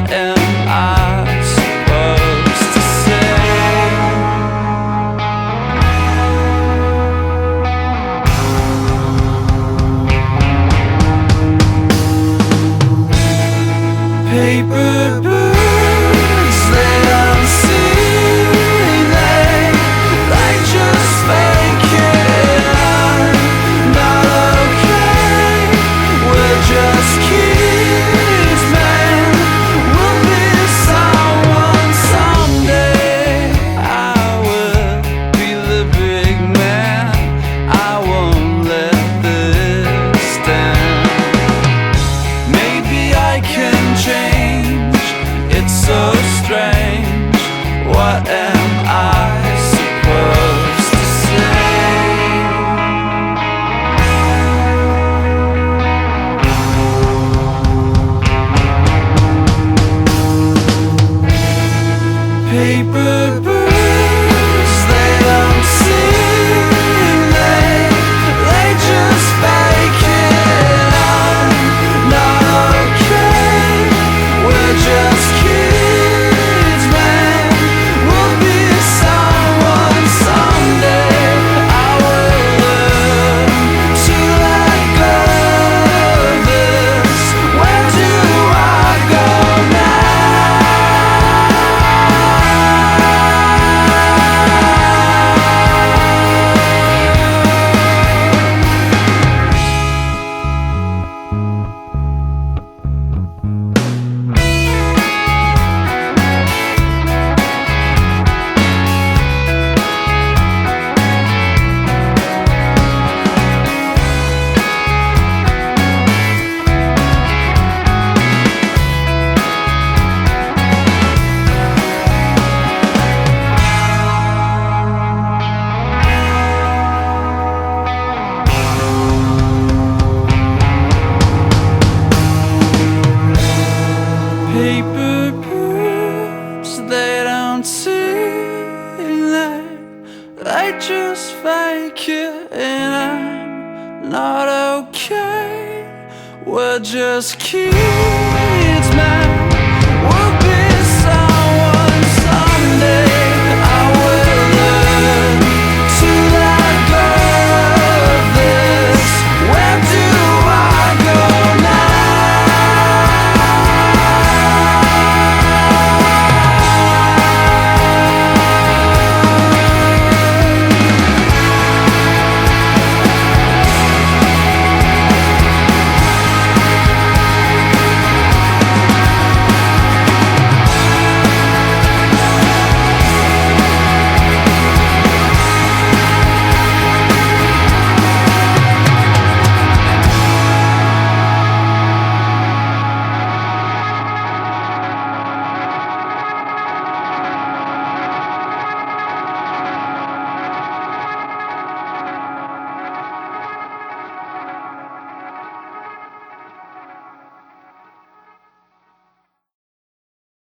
What am I supposed to say? Paper birds, they don't see, they just fake it. I'm not okay, we're just kids, man. We'll be someone someday. I will be the big man. I won't let this stand. Maybe I can change, it's so strange. What am I supposed to say? Paper birds, they don't sing, they just fake it. I'm not okay, we're just kids, man. We'll be someone someday. I will learn to let go of this. Where do I go now? Paper birds, they don't sing, they just fake it. And I'm not okay, we're just kids, man.